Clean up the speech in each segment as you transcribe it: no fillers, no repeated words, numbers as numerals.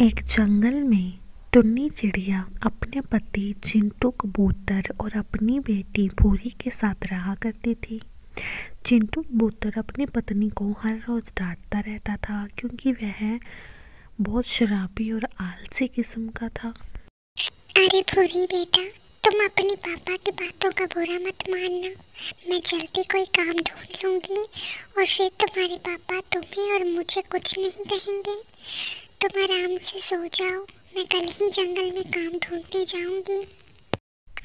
एक जंगल में टुन्नी चिड़िया अपने पति चिंटू कबूतर और अपनी बेटी भूरी के साथ रहा करती थी। चिंटू कबूतर अपनी पत्नी को हर रोज डांटता रहता था क्योंकि वह बहुत शराबी और आलसी किस्म का था। अरे भूरी बेटा, तुम अपने पापा की बातों का बुरा मत मानना। मैं जल्दी कोई काम ढूंढ लूंगी और फिर तुम्हारे पापा तुम्हें और मुझे कुछ नहीं कहेंगे। तुम आराम से सो जाओ, मैं कल ही जंगल में काम ढूंढने जाऊंगी।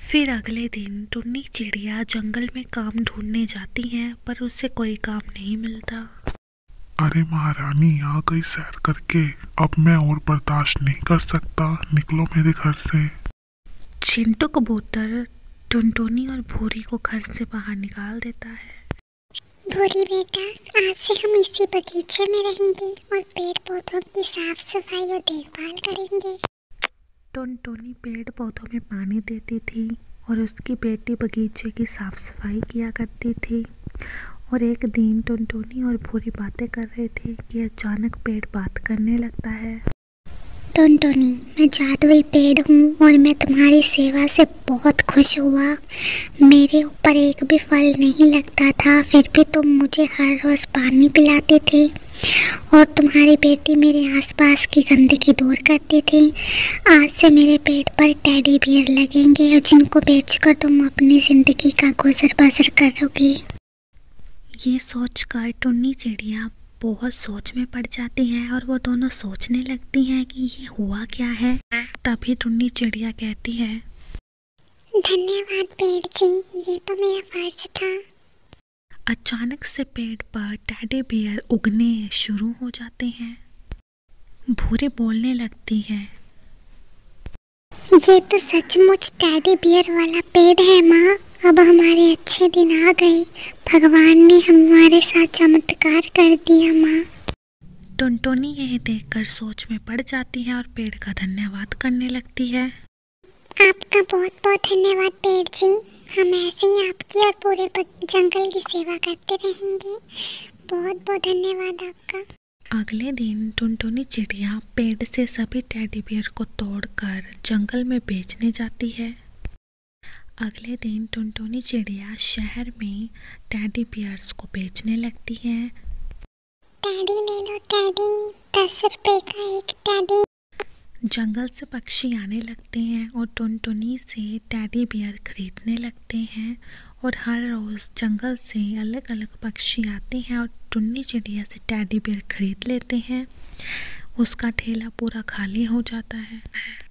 फिर अगले दिन टुन्नी चिड़िया जंगल में काम ढूंढने जाती है, पर उसे कोई काम नहीं मिलता। अरे महारानी आ गई सैर करके, अब मैं और बर्दाश्त नहीं कर सकता, निकलो मेरे घर से। चिंटू कबूतर टुनटुनी और भूरी को घर से बाहर निकाल देता है। भूरी बेटा, आज से हम इसी बगीचे में रहेंगे और पेड़ पौधों की साफ सफाई और देखभाल करेंगे। टुनटुनी पेड़ पौधों में पानी देती थी और उसकी बेटी बगीचे की साफ सफाई किया करती थी। और एक दिन टुनटुनी और भूरी बातें कर रहे थे कि अचानक पेड़ बात करने लगता है। टुनटुनी, मैं जादुई पेड़ हूँ और मैं तुम्हारी सेवा से बहुत खुश हुआ। मेरे ऊपर एक भी फल नहीं लगता था, फिर भी तुम मुझे हर रोज पानी पिलाते थे और तुम्हारी बेटी मेरे आसपास की गंदगी दूर करती थी। आज से मेरे पेड़ पर टेडी बियर लगेंगे और जिनको बेचकर तुम अपनी जिंदगी का गुजर बसर करोगी। ये सोचकर टुन्नी चिड़िया बहुत सोच में पड़ जाती है और वो दोनों सोचने लगती हैं कि ये हुआ क्या है। तभी टुन्नी चिड़िया कहती है, धन्यवाद पेड़ जी, ये तो मेरा फर्ज था। अचानक से पेड़ पर टेडी बियर उगने शुरू हो जाते हैं। भूरी बोलने लगती है, ये तो सचमुच टेडी बियर वाला पेड़ है माँ। अब हमारे अच्छे दिन आ गए, भगवान ने हमारे साथ चमत्कार कर दिया माँ। टुनटुनी यह देखकर सोच में पड़ जाती है और पेड़ का धन्यवाद करने लगती है। आपका बहुत बहुत धन्यवाद पेड़ जी, हम ऐसे ही आपकी और पूरे जंगल की सेवा करते रहेंगे। बहुत बहुत धन्यवाद आपका। अगले दिन टुनटुनी चिड़िया पेड़ से सभी टेडी बियर को तोड़कर जंगल में बेचने जाती है। अगले दिन टुनटुनी चिड़िया शहर में टेडी बियर्स को बेचने लगती है। टेडी ले लो टेडी, 10 रुपए का एक टेडी। जंगल से पक्षी आने लगते हैं और टुनटुनी से टेडी बियर खरीदने लगते हैं। और हर रोज़ जंगल से अलग अलग पक्षी आते हैं और टुन्नी चिड़िया से टेडी बियर खरीद लेते हैं। उसका ठेला पूरा खाली हो जाता है।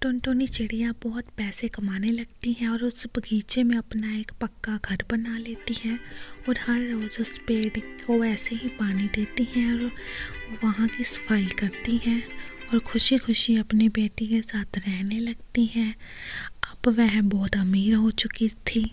टुनटुनी चिड़िया बहुत पैसे कमाने लगती है और उस बगीचे में अपना एक पक्का घर बना लेती है और हर रोज़ उस पेड़ को ऐसे ही पानी देती है और वहाँ की सफाई करती है और खुशी खुशी अपनी बेटी के साथ रहने लगती है। अब वह बहुत अमीर हो चुकी थी।